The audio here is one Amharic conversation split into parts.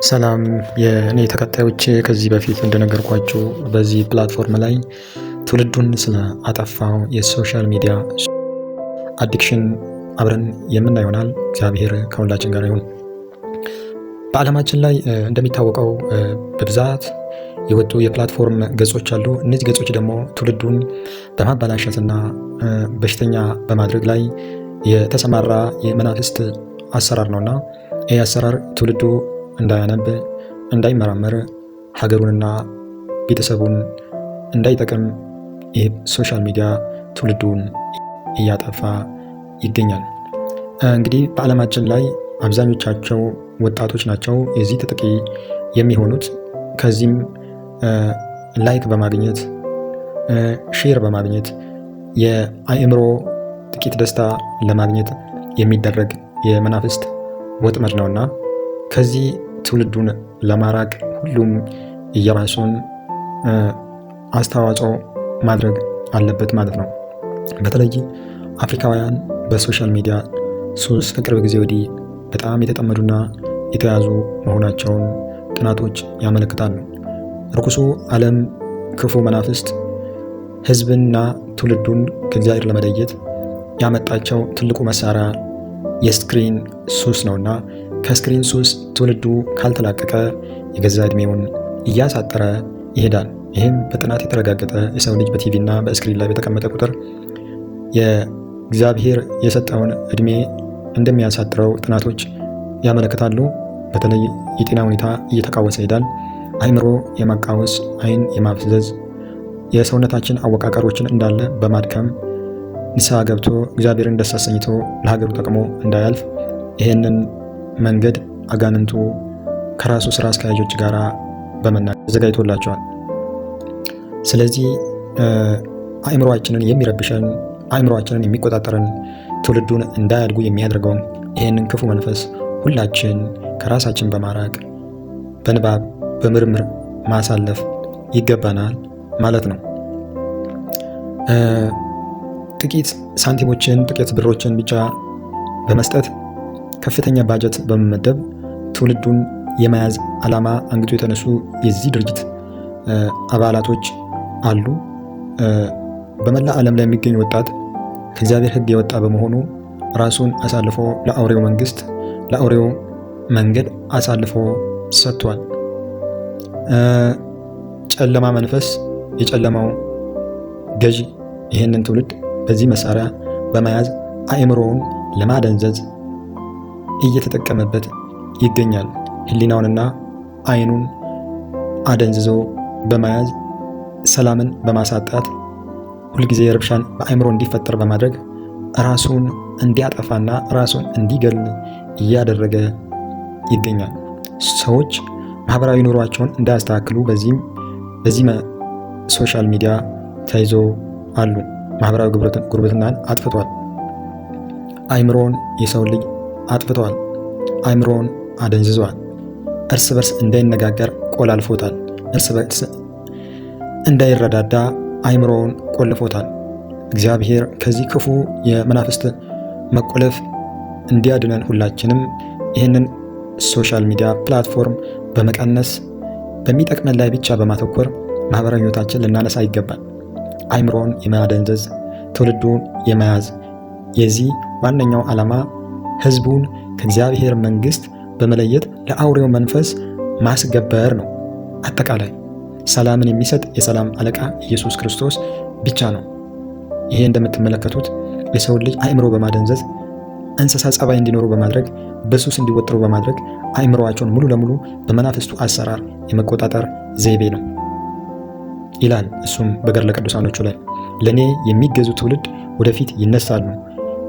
ሰላም የእኔ ተከታዮች፣ ከዚህ በፊት እንደነገርኳችሁ በዚህ ፕላትፎርም ላይ ትውልዱን ስለ አጠፋው የሶሻል ሚዲያ አዲክሽን አብረን የምናይ ይሆናል። እግዚአብሔር ከሁላችን ጋር ይሁን። በዓለማችን ላይ እንደሚታወቀው በብዛት የወጡ የፕላትፎርም ገጾች አሉ። እነዚህ ገጾች ደግሞ ትውልዱን በማበላሸትና በሽተኛ በማድረግ ላይ የተሰማራ የመናፍስት አሰራር ነውና ይህ አሰራር ትውልዱ እንዳያነብ፣ እንዳይመራመር፣ ሀገሩንና ቤተሰቡን እንዳይጠቅም ይህ ሶሻል ሚዲያ ትውልዱን እያጠፋ ይገኛል። እንግዲህ በዓለማችን ላይ አብዛኞቻቸው ወጣቶች ናቸው የዚህ ተጠቂ የሚሆኑት። ከዚህም ላይክ በማግኘት ሼር በማግኘት የአእምሮ ጥቂት ደስታ ለማግኘት የሚደረግ የመናፍስት ወጥመድ ነውና ከዚህ ትውልዱን ለማራቅ ሁሉም የራሱን አስተዋጽኦ ማድረግ አለበት ማለት ነው። በተለይ አፍሪካውያን በሶሻል ሚዲያ ሱስ ከቅርብ ጊዜ ወዲህ በጣም የተጠመዱና የተያዙ መሆናቸውን ጥናቶች ያመለክታሉ። ርኩሱ ዓለም ክፉ መናፍስት ሕዝብና ትውልዱን ከእግዚአብሔር ለመለየት ያመጣቸው ትልቁ መሳሪያ የስክሪን ሱስ ነውና ከስክሪን ሱስ ትውልዱ ካልተላቀቀ የገዛ ዕድሜውን እያሳጠረ ይሄዳል። ይህም በጥናት የተረጋገጠ የሰው ልጅ በቲቪ እና በስክሪን ላይ በተቀመጠ ቁጥር የእግዚአብሔር የሰጠውን ዕድሜ እንደሚያሳጥረው ጥናቶች ያመለክታሉ። በተለይ የጤና ሁኔታ እየተቃወሰ ይሄዳል። አእምሮ የማቃወስ፣ ዓይን የማፍዘዝ፣ የሰውነታችን አወቃቀሮችን እንዳለ በማድከም ንስሐ ገብቶ እግዚአብሔርን ደስ አሰኝቶ ለሀገሩ ጠቅሞ እንዳያልፍ ይህንን መንገድ አጋንንቱ ከራሱ ስራ አስኪያጆች ጋር በመናገር አዘጋጅቶላቸዋል። ስለዚህ አእምሮአችንን የሚረብሸን፣ አእምሮአችንን የሚቆጣጠረን፣ ትውልዱን እንዳያድጉ የሚያደርገውን ይህንን ክፉ መንፈስ ሁላችን ከራሳችን በማራቅ በንባብ በምርምር ማሳለፍ ይገባናል ማለት ነው። ጥቂት ሳንቲሞችን ጥቂት ብሮችን ብቻ በመስጠት ከፍተኛ ባጀት በመመደብ ትውልዱን የመያዝ ዓላማ አንግቶ የተነሱ የዚህ ድርጅት አባላቶች አሉ። በመላ ዓለም ላይ የሚገኝ ወጣት ከእግዚአብሔር ሕግ የወጣ በመሆኑ ራሱን አሳልፎ ለአውሬው መንግስት፣ ለአውሬው መንገድ አሳልፎ ሰጥቷል። ጨለማ መንፈስ፣ የጨለማው ገዥ ይህንን ትውልድ በዚህ መሳሪያ በመያዝ አእምሮውን ለማደንዘዝ እየተጠቀመበት ይገኛል። ሕሊናውንና ዓይኑን አደንዝዞ በመያዝ ሰላምን በማሳጣት ሁልጊዜ ረብሻን በአእምሮ እንዲፈጠር በማድረግ ራሱን እንዲያጠፋና ራሱን እንዲገል እያደረገ ይገኛል። ሰዎች ማህበራዊ ኑሯቸውን እንዳያስተካክሉ በዚህ ሶሻል ሚዲያ ተይዞ አሉ። ማህበራዊ ጉርብትናን አጥፍቷል። አእምሮውን የሰው ልጅ አጥፍተዋል። አእምሮውን አደንዝዟል። እርስ በርስ እንዳይነጋገር ቆላልፎታል። እርስ በርስ እንዳይረዳዳ አእምሮውን ቆልፎታል። እግዚአብሔር ከዚህ ክፉ የመናፍስት መቆለፍ እንዲያድነን ሁላችንም ይህንን ሶሻል ሚዲያ ፕላትፎርም በመቀነስ በሚጠቅመን ላይ ብቻ በማተኮር ማህበራዊ ሕይወታችን ልናነሳ ይገባል። አእምሮውን የማደንዘዝ ትውልዱን የመያዝ የዚህ ዋነኛው ዓላማ ሕዝቡን ከእግዚአብሔር መንግስት በመለየት ለአውሬው መንፈስ ማስገበር ነው። አጠቃላይ ሰላምን የሚሰጥ የሰላም አለቃ ኢየሱስ ክርስቶስ ብቻ ነው። ይሄ እንደምትመለከቱት የሰው ልጅ አእምሮ በማደንዘዝ እንስሳ ጸባይ እንዲኖሩ በማድረግ በሱስ እንዲወጥሩ በማድረግ አእምሮአቸውን ሙሉ ለሙሉ በመናፍስቱ አሰራር የመቆጣጠር ዘይቤ ነው ይላል። እሱም በገድለ ቅዱሳኖቹ ላይ ለእኔ የሚገዙ ትውልድ ወደፊት ይነሳሉ፣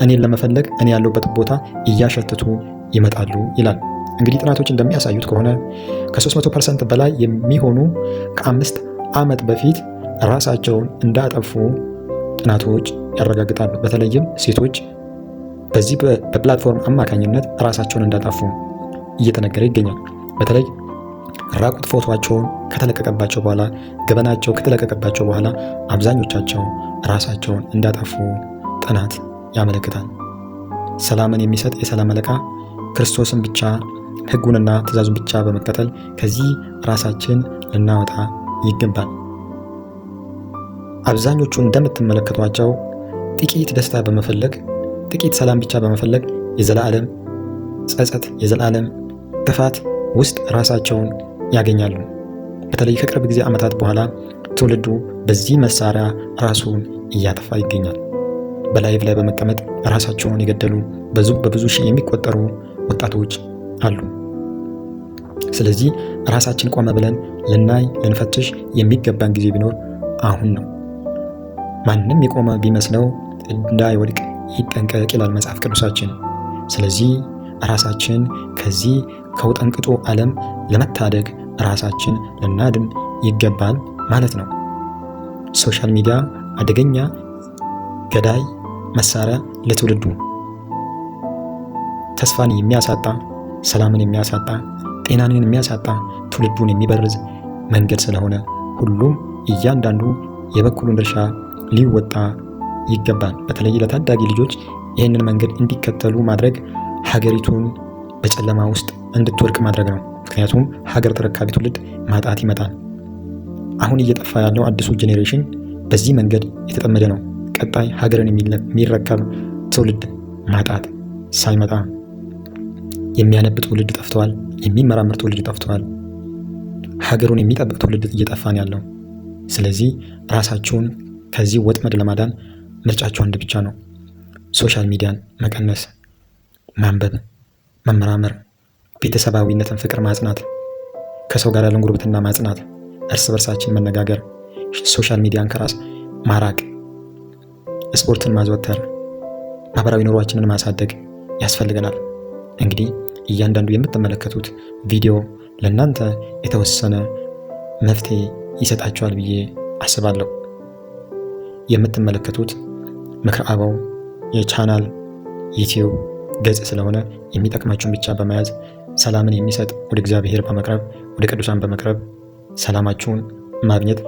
እኔን ለመፈለግ እኔ ያለሁበት ቦታ እያሸተቱ ይመጣሉ ይላል። እንግዲህ ጥናቶች እንደሚያሳዩት ከሆነ ከ300% በላይ የሚሆኑ ከ5 ዓመት በፊት ራሳቸውን እንዳጠፉ ጥናቶች ያረጋግጣሉ። በተለይም ሴቶች በዚህ በፕላትፎርም አማካኝነት ራሳቸውን እንዳጠፉ እየተነገረ ይገኛል። በተለይ ራቁት ፎቶቸውን ከተለቀቀባቸው በኋላ ገበናቸው ከተለቀቀባቸው በኋላ አብዛኞቻቸው ራሳቸውን እንዳጠፉ ጥናት ያመለክታል። ሰላምን የሚሰጥ የሰላም አለቃ ክርስቶስን ብቻ ሕጉንና ትእዛዙን ብቻ በመከተል ከዚህ ራሳችን ልናወጣ ይገባል። አብዛኞቹ እንደምትመለከቷቸው ጥቂት ደስታ በመፈለግ ጥቂት ሰላም ብቻ በመፈለግ የዘላለም ጸጸት፣ የዘላለም ጥፋት ውስጥ ራሳቸውን ያገኛሉ። በተለይ ከቅርብ ጊዜ ዓመታት በኋላ ትውልዱ በዚህ መሳሪያ ራሱን እያጠፋ ይገኛል። በላይቭ ላይ በመቀመጥ ራሳቸውን የገደሉ በብዙ ሺህ የሚቆጠሩ ወጣቶች አሉ። ስለዚህ ራሳችን ቆመ ብለን ልናይ ልንፈትሽ የሚገባን ጊዜ ቢኖር አሁን ነው። ማንም የቆመ ቢመስለው እንዳይወድቅ ይጠንቀቅ ይላል መጽሐፍ ቅዱሳችን። ስለዚህ ራሳችን ከዚህ ከውጠንቅጡ ዓለም ለመታደግ ራሳችን ልናድን ይገባል ማለት ነው። ሶሻል ሚዲያ አደገኛ ገዳይ መሳሪያ ለትውልዱ ተስፋን የሚያሳጣ፣ ሰላምን የሚያሳጣ፣ ጤናንን የሚያሳጣ፣ ትውልዱን የሚበርዝ መንገድ ስለሆነ ሁሉም እያንዳንዱ የበኩሉን ድርሻ ሊወጣ ይገባል። በተለይ ለታዳጊ ልጆች ይህንን መንገድ እንዲከተሉ ማድረግ ሀገሪቱን በጨለማ ውስጥ እንድትወድቅ ማድረግ ነው። ምክንያቱም ሀገር ተረካቢ ትውልድ ማጣት ይመጣል። አሁን እየጠፋ ያለው አዲሱ ጄኔሬሽን በዚህ መንገድ የተጠመደ ነው። ቀጣይ ሀገርን የሚረከብ ትውልድ ማጣት ሳይመጣ የሚያነብ ትውልድ ጠፍተዋል። የሚመራመር ትውልድ ጠፍተዋል። ሀገሩን የሚጠብቅ ትውልድ እየጠፋን ያለው። ስለዚህ ራሳችሁን ከዚህ ወጥመድ ለማዳን ምርጫችሁ አንድ ብቻ ነው። ሶሻል ሚዲያን መቀነስ፣ ማንበብ፣ መመራመር፣ ቤተሰባዊነትን፣ ፍቅር ማጽናት፣ ከሰው ጋር ያለን ጉርብትና ማጽናት፣ እርስ በርሳችን መነጋገር፣ ሶሻል ሚዲያን ከራስ ማራቅ፣ ስፖርትን ማዘወተር፣ ማህበራዊ ኑሯችንን ማሳደግ ያስፈልገናል። እንግዲህ እያንዳንዱ የምትመለከቱት ቪዲዮ ለእናንተ የተወሰነ መፍትሄ ይሰጣችኋል ብዬ አስባለሁ። የምትመለከቱት ምክረ አበው የቻናል ዩቲዩብ ገጽ ስለሆነ የሚጠቅማችሁን ብቻ በመያዝ ሰላምን የሚሰጥ ወደ እግዚአብሔር በመቅረብ ወደ ቅዱሳን በመቅረብ ሰላማችሁን ማግኘት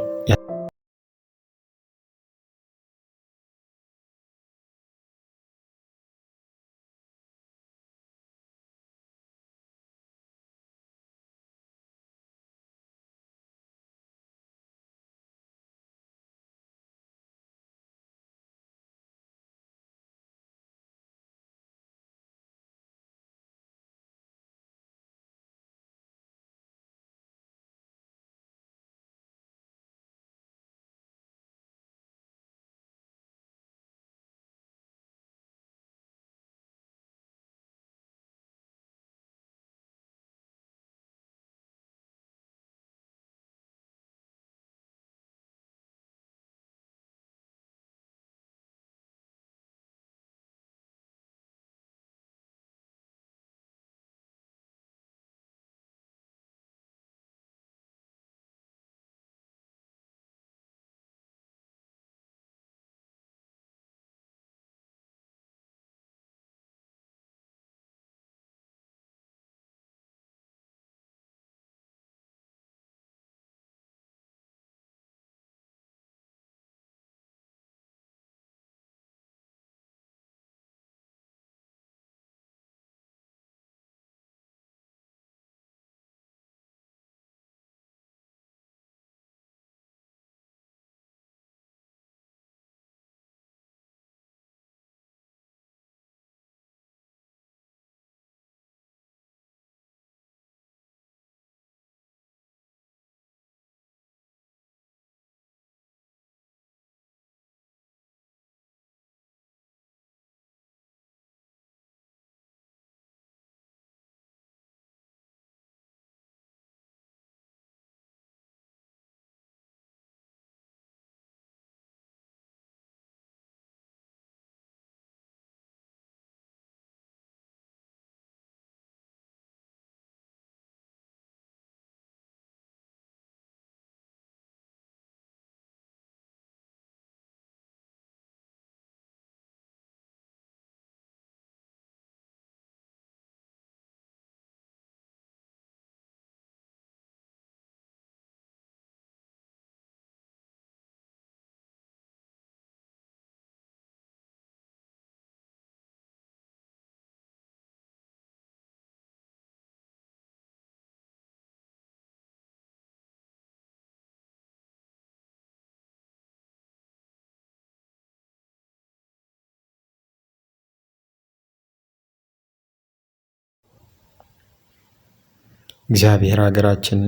እግዚአብሔር ሀገራችን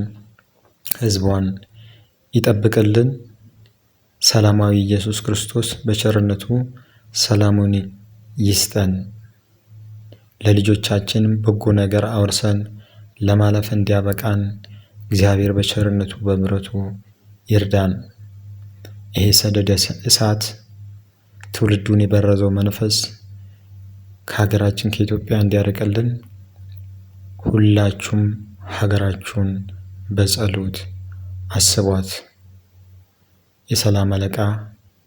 ሕዝቧን ይጠብቅልን። ሰላማዊ ኢየሱስ ክርስቶስ በቸርነቱ ሰላሙን ይስጠን። ለልጆቻችን በጎ ነገር አውርሰን ለማለፍ እንዲያበቃን እግዚአብሔር በቸርነቱ በምሕረቱ ይርዳን። ይሄ ሰደደ እሳት ትውልዱን የበረዘው መንፈስ ከሀገራችን ከኢትዮጵያ እንዲያርቅልን ሁላችሁም ሀገራችሁን በጸሎት አስቧት። የሰላም አለቃ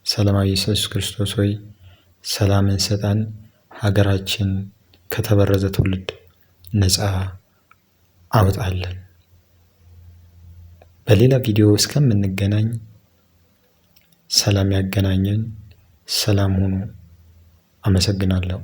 ሰላማዊ ኢየሱስ ክርስቶስ ሆይ ሰላምን ስጠን። ሀገራችን ከተበረዘ ትውልድ ነፃ አውጣለን። በሌላ ቪዲዮ እስከምንገናኝ ሰላም ያገናኘን። ሰላም ሁኑ። አመሰግናለሁ።